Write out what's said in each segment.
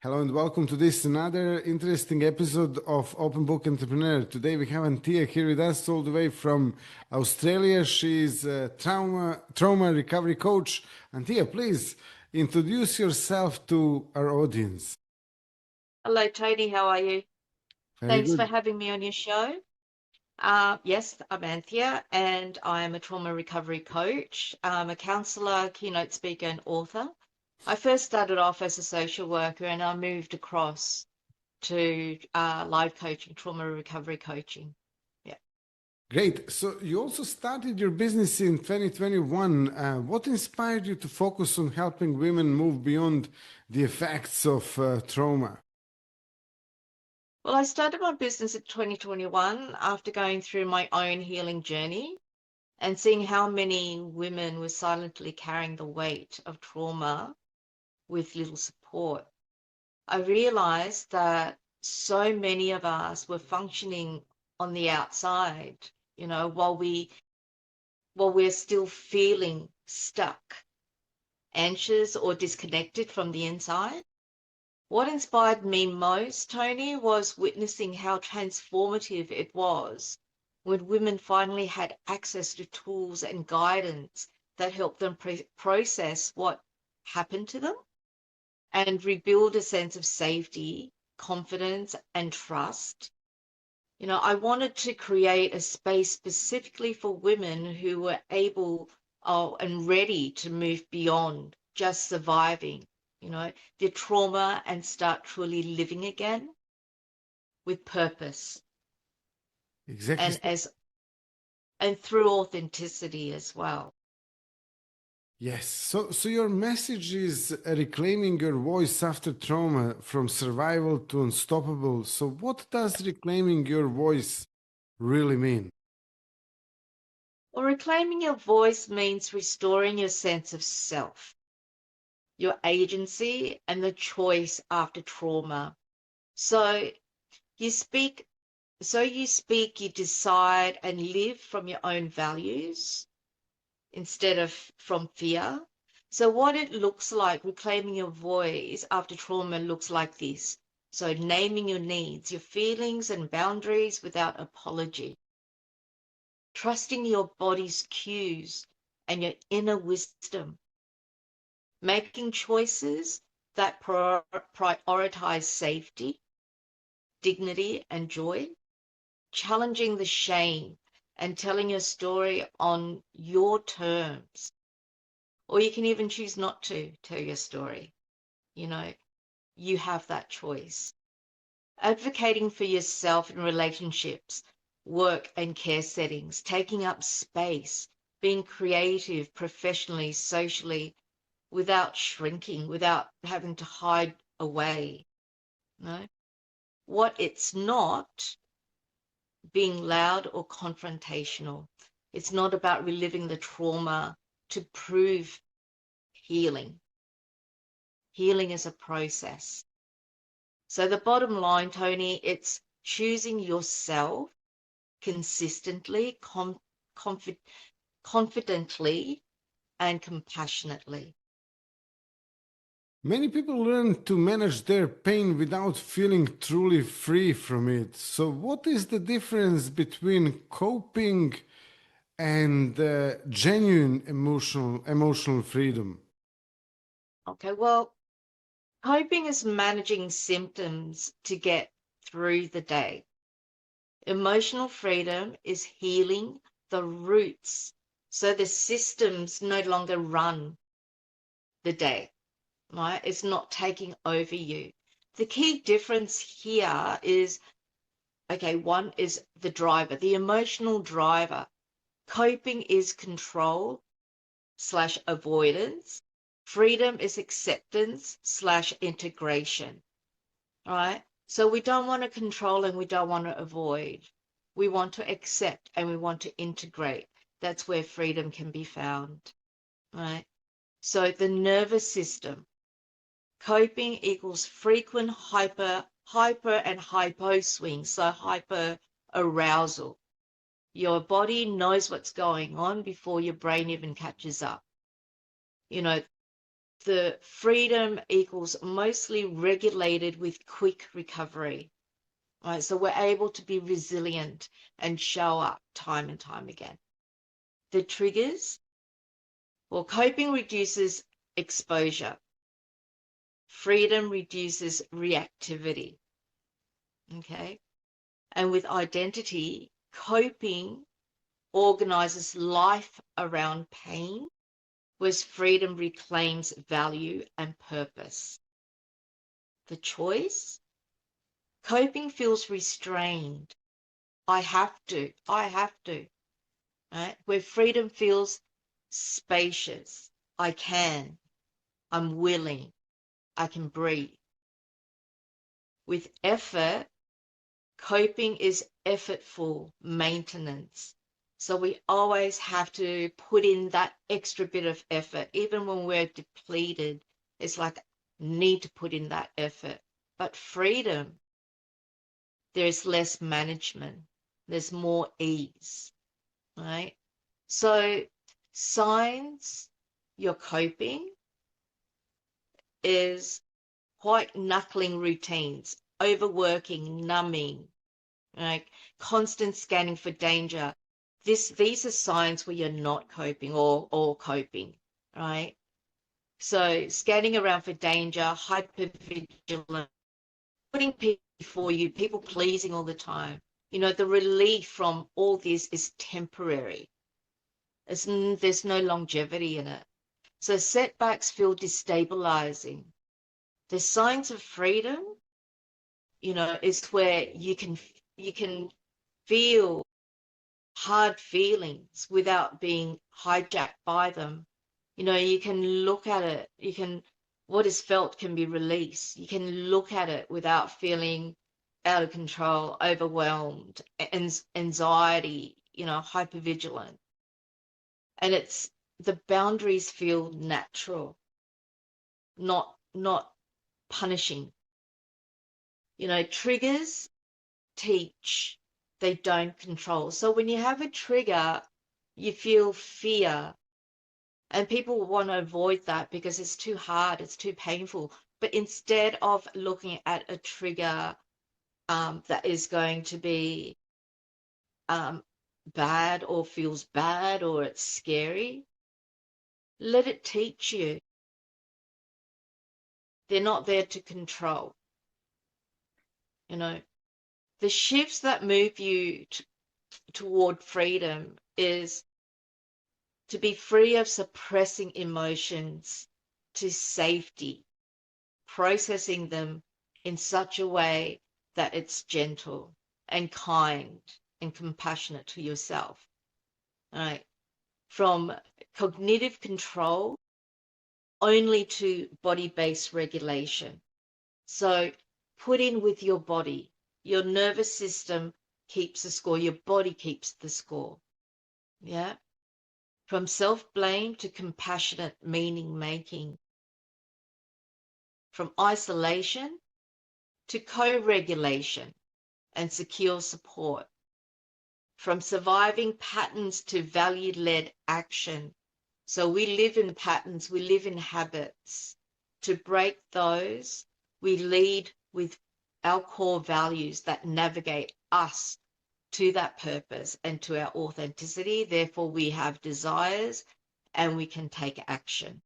Hello and welcome to this another interesting episode of Open Book Entrepreneur. Today we have Antia here with us all the way from Australia. She's a trauma recovery coach. Antia, please introduce yourself to our audience. Hello, Tony. How are you? Very Thanks for good. having me on your show. Yes, I'm Anthea, and I'm a trauma recovery coach. I'm a counselor, keynote speaker, and author. I first started off as a social worker, and I moved across to life coaching, trauma recovery coaching. Yeah. Great. So you also started your business in 2021. What inspired you to focus on helping women move beyond the effects of trauma? Well, I started my business in 2021 after going through my own healing journey and seeing how many women were silently carrying the weight of trauma with little support. I realized that so many of us were functioning on the outside, while we're still feeling stuck, anxious, or disconnected from the inside. What inspired me most, Tony, was witnessing how transformative it was when women finally had access to tools and guidance that helped them process what happened to them and rebuild a sense of safety, confidence, and trust. I wanted to create a space specifically for women who were able and ready to move beyond just surviving, their trauma and start truly living again with purpose Exactly. and through authenticity as well. Yes. So your message is reclaiming your voice after trauma from survival to unstoppable. So what does reclaiming your voice really mean? Well, reclaiming your voice means restoring your sense of self, your agency, and the choice after trauma. So you speak, you decide and live from your own values instead of from fear. So what it looks like, reclaiming your voice after trauma looks like this. So naming your needs, your feelings and boundaries without apology. Trusting your body's cues and your inner wisdom. Making choices that prioritize safety, dignity, and joy. Challenging the shame and telling your story on your terms. Or you can even choose not to tell your story. You have that choice. Advocating for yourself in relationships, work and care settings, taking up space, being creative professionally, socially, without shrinking, without having to hide away. No? What it's not, being loud or confrontational. It's not about reliving the trauma to prove healing. Healing is a process. So the bottom line, Tony, it's choosing yourself consistently, confidently, and compassionately. Many people learn to manage their pain without feeling truly free from it. So what is the difference between coping and genuine emotional freedom? Okay, well, coping is managing symptoms to get through the day. Emotional freedom is healing the roots so the systems no longer run the day, right? It's not taking over you. The key difference here is, okay, one is the driver, the emotional driver. Coping is control / avoidance. Freedom is acceptance / integration, right? So we don't want to control and we don't want to avoid. We want to accept and we want to integrate. That's where freedom can be found, right? So the nervous system, coping equals frequent hyper and hypo swings, so hyper arousal. Your body knows what's going on before your brain even catches up. You know, the freedom equals mostly regulated with quick recovery. Right? So we're able to be resilient and show up time and time again. The triggers, well, coping reduces exposure. Freedom reduces reactivity. Okay. And with identity, coping organizes life around pain, whereas freedom reclaims value and purpose. The choice, coping feels restrained. I have to, right? Where freedom feels spacious. I can, I'm willing, I can breathe. With effort, coping is effortful maintenance. So we always have to put in that extra bit of effort. Even when we're depleted, it's like, need to put in that effort. But freedom, there's less management, there's more ease, right? So signs you're coping is white knuckling routines, overworking, numbing, like constant scanning for danger. These are signs where you're not coping or coping, right? So scanning around for danger, hypervigilant, putting people before you, people pleasing all the time. You know, the relief from all this is temporary. There's no longevity in it. So setbacks feel destabilizing. The signs of freedom, you know, is where you can feel hard feelings without being hijacked by them. You know, you can look at it, what is felt can be released. You can look at it without feeling out of control, overwhelmed, anxiety, you know, hypervigilant. And it's the boundaries feel natural, not punishing. You know, triggers teach, they don't control. So when you have a trigger, you feel fear, and people want to avoid that because it's too hard, it's too painful. But instead of looking at a trigger that is going to be um, bad or feels bad or it's scary, let it teach you. They're not there to control. You know, the shifts that move you toward freedom is to be free of suppressing emotions, to safety, processing them in such a way that it's gentle and kind and compassionate to yourself. All right. From cognitive control only to body-based regulation. So put in with your body. Your nervous system keeps the score. Your body keeps the score. Yeah. From self-blame to compassionate meaning-making. From isolation to co-regulation and secure support. From surviving patterns to value-led action. So we live in patterns, we live in habits. To break those, we lead with our core values that navigate us to that purpose and to our authenticity. Therefore, we have desires and we can take action.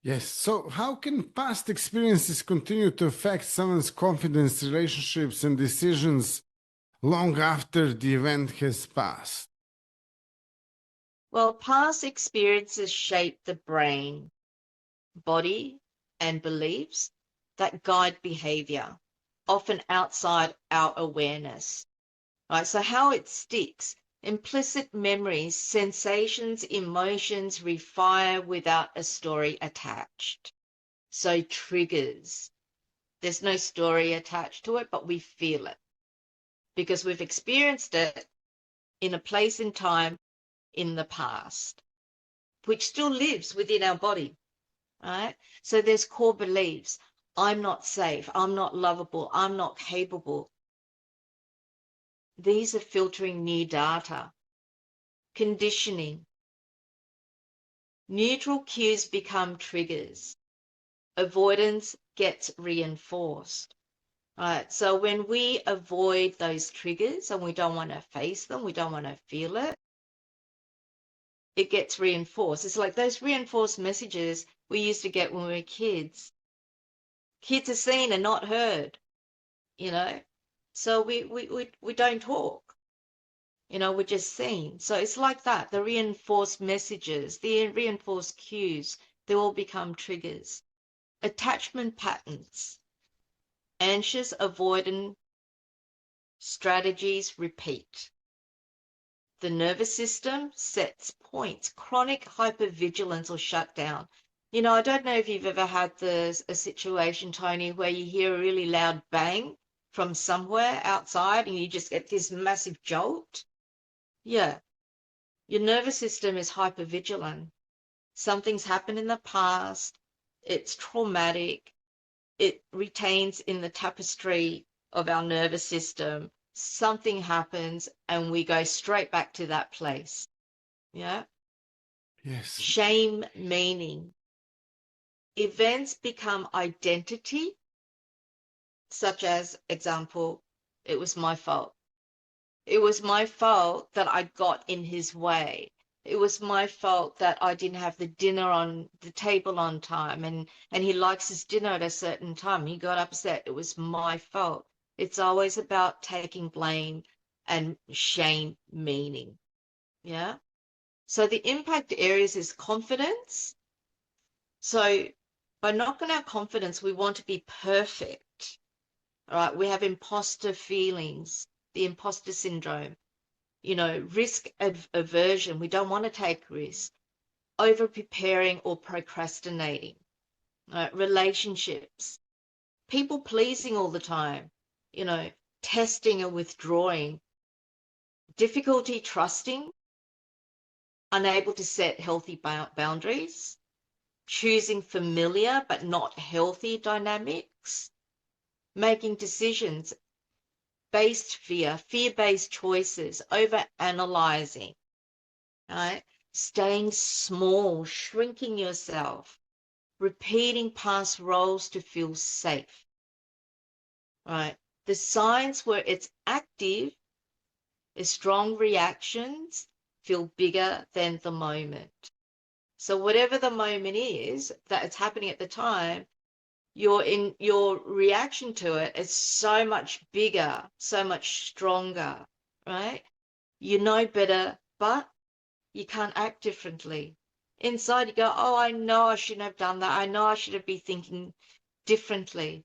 Yes. So, how can past experiences continue to affect someone's confidence, relationships, and decisions long after the event has passed? Well, past experiences shape the brain, body, and beliefs that guide behavior, often outside our awareness. Right? So how it sticks, implicit memories, sensations, emotions refire without a story attached. So triggers, there's no story attached to it, but we feel it because we've experienced it in a place in time in the past, which still lives within our body, right? So there's core beliefs. I'm not safe. I'm not lovable. I'm not capable. These are filtering new data, conditioning. Neutral cues become triggers. Avoidance gets reinforced. Right. So when we avoid those triggers and we don't want to face them, we don't want to feel it, it gets reinforced. It's like those reinforced messages we used to get when we were kids. Kids are seen and not heard, you know. So we don't talk, we're just seen. So it's like that. The reinforced messages, the reinforced cues, they all become triggers. Attachment patterns, anxious avoidant strategies repeat. The nervous system sets points, chronic hypervigilance or shutdown. I don't know if you've ever had a situation, Tony, where you hear a really loud bang from somewhere outside and you just get this massive jolt. Yeah, your nervous system is hypervigilant. Something's happened in the past. It's traumatic. It retains in the tapestry of our nervous system. Something happens and we go straight back to that place. Yeah. Yes. Shame meaning. Events become identity, such as, example, it was my fault. It was my fault that I got in his way. It was my fault that I didn't have the dinner on the table on time and he likes his dinner at a certain time. He got upset. It was my fault. It's always about taking blame and shame meaning. Yeah. So the impact areas is confidence. So by knocking our confidence, we want to be perfect. All right. We have imposter feelings, the imposter syndrome. Risk aversion. We don't want to take risks. Over preparing or procrastinating. Relationships. People pleasing all the time. Testing and withdrawing. Difficulty trusting. Unable to set healthy boundaries. Choosing familiar but not healthy dynamics. Making decisions based fear-based choices, over analyzing, right? Staying small, shrinking yourself, repeating past roles to feel safe, right? The signs where it's active is strong reactions feel bigger than the moment. So whatever the moment is that it's happening at the time, your reaction to it is so much bigger, so much stronger, right? You know better, but you can't act differently. Inside you go, oh, I know I shouldn't have done that. I know I should have been thinking differently.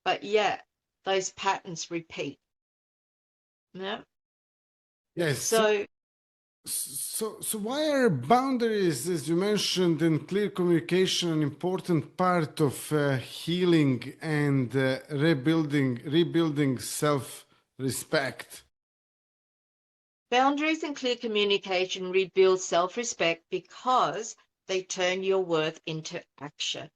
But yet those patterns repeat. Yeah. Yes. So why are boundaries, as you mentioned, and clear communication an important part of healing and rebuilding self-respect? Boundaries and clear communication rebuild self-respect because they turn your worth into action.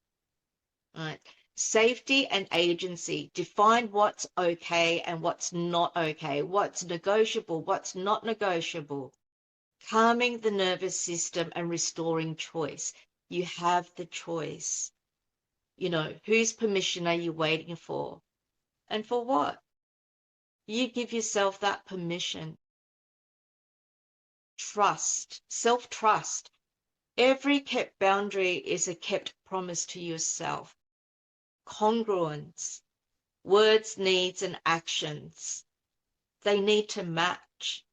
Right. Safety and agency. Define what's okay and what's not okay, what's negotiable, what's not negotiable. Calming the nervous system and restoring choice. You have the choice. Whose permission are you waiting for? And for what? You give yourself that permission. Trust, self-trust. Every kept boundary is a kept promise to yourself. Congruence. Words, needs, and actions. They need to match.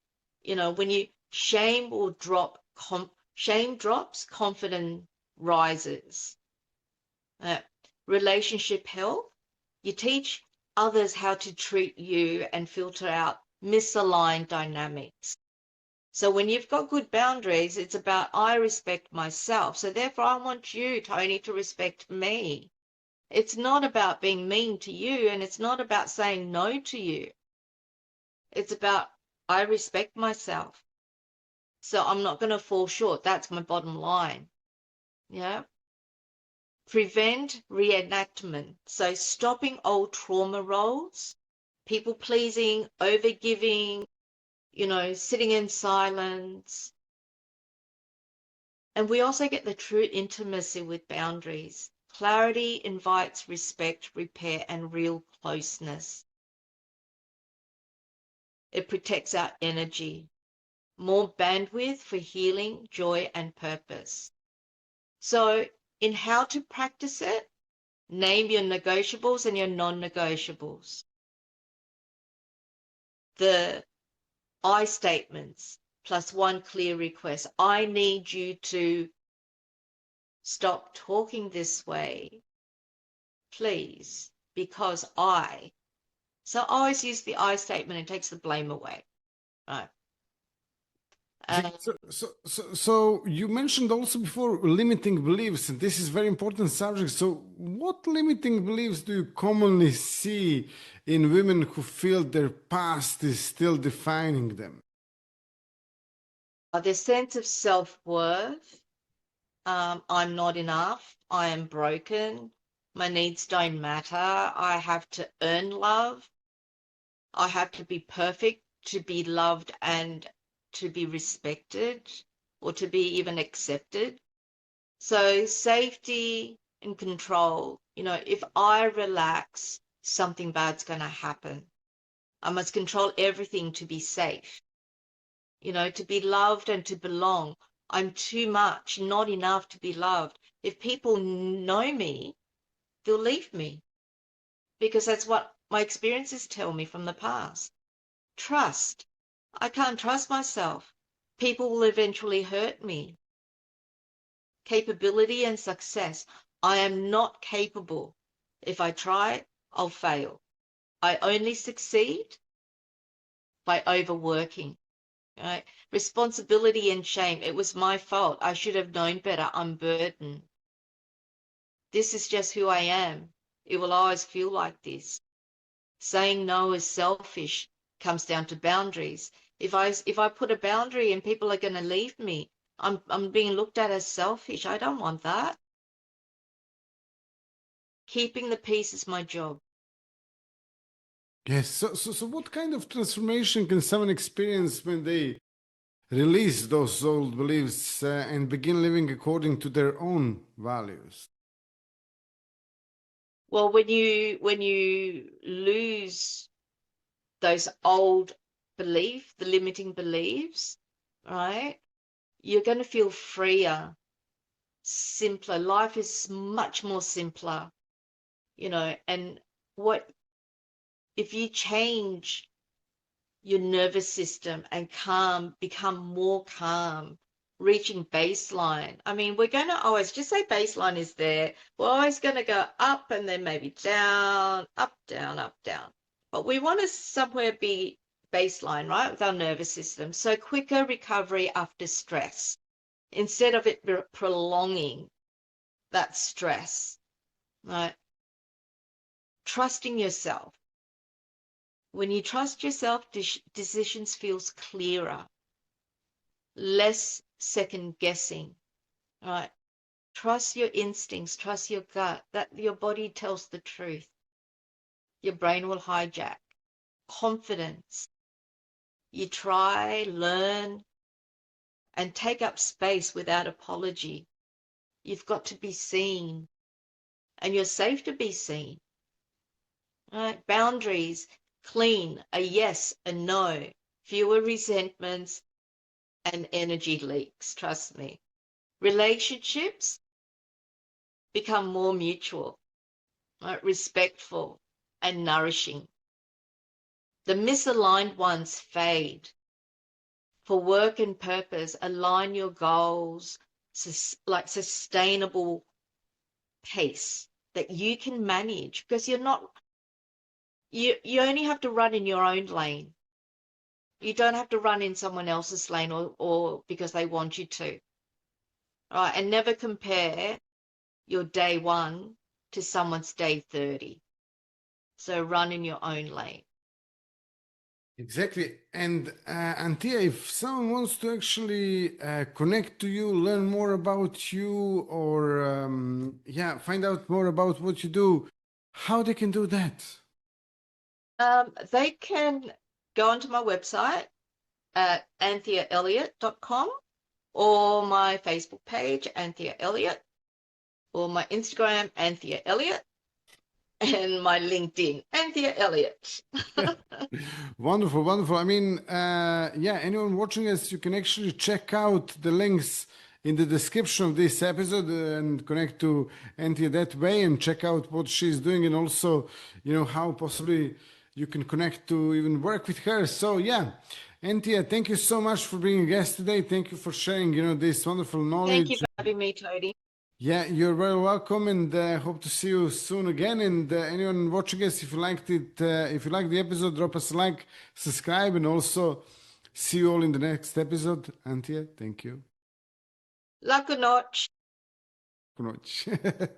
When you shame drops, confidence rises. Relationship health. You teach others how to treat you and filter out misaligned dynamics. So when you've got good boundaries, it's about I respect myself. So therefore I want you, Tony, to respect me. It's not about being mean to you and it's not about saying no to you. It's about I respect myself. So I'm not going to fall short. That's my bottom line. Yeah. Prevent reenactment. So stopping old trauma roles, people pleasing, overgiving, sitting in silence. And we also get the true intimacy with boundaries. Clarity invites respect, repair, and real closeness. It protects our energy, more bandwidth for healing, joy, and purpose. So, in how to practice it, name your negotiables and your non-negotiables. The I statements plus one clear request. I need you to stop talking this way, please, because I. So I always use the I statement and takes the blame away. Right. So you mentioned also before limiting beliefs, and this is very important subject. So what limiting beliefs do you commonly see in women who feel their past is still defining them? Their sense of self-worth. I'm not enough. I am broken. My needs don't matter. I have to earn love. I have to be perfect to be loved and to be respected or to be even accepted. So safety and control, if I relax, something bad's going to happen. I must control everything to be safe, to be loved and to belong. I'm too much, not enough to be loved. If people know me, they'll leave me because that's what my experiences tell me from the past. Trust. I can't trust myself. People will eventually hurt me. Capability and success. I am not capable. If I try, I'll fail. I only succeed by overworking. Right? Responsibility and shame. It was my fault. I should have known better. I'm burdened. This is just who I am. It will always feel like this. Saying no is selfish. Comes down to boundaries. If I put a boundary and people are going to leave me, I'm being looked at as selfish. I don't want that. Keeping the peace is my job. Yes. So what kind of transformation can someone experience when they release those old beliefs and begin living according to their own values? Well, when you lose those old beliefs, the limiting beliefs, right? You're going to feel freer, simpler. Life is much more simpler, and what if you change your nervous system and become more calm, reaching baseline. I mean, we're going to always just say baseline is there. We're always going to go up and then maybe down, up, down, up, down. But we want to somewhere be baseline, right, with our nervous system. So quicker recovery after stress instead of it prolonging that stress, right? Trusting yourself. When you trust yourself, decisions feels clearer, less second guessing, right? Trust your instincts, trust your gut, that your body tells the truth. Your brain will hijack. Confidence. You try, learn, and take up space without apology. You've got to be seen, and you're safe to be seen. Right? Boundaries, clean, a yes, a no, fewer resentments and energy leaks, trust me. Relationships become more mutual, right? Respectful and nourishing. The misaligned ones fade. For work and purpose, align your goals, like sustainable pace that you can manage because you only have to run in your own lane. You don't have to run in someone else's lane or because they want you to. All right, and never compare your day 1 to someone's day 30. So run in your own lane. Exactly. And Antia, if someone wants to actually connect to you, learn more about you, or find out more about what you do, how they can do that? They can go onto my website at antheaelliot.com or my Facebook page, Anthea Elliot, or my Instagram, Anthea Elliot, and my LinkedIn, Anthea Elliot. Wonderful, wonderful. I mean, yeah, anyone watching us, you can actually check out the links in the description of this episode and connect to Antia that way and check out what she's doing and also, how possibly you can connect to even work with her. So, yeah, Antia, thank you so much for being a guest today. Thank you for sharing, this wonderful Thank you knowledge. for having me, Tony. Yeah, you're very welcome, and hope to see you soon again. And anyone watching us, if you liked it, if you liked the episode, drop us a like, subscribe, and also see you all in the next episode. Antia, thank you. Luck or not. Boa noite.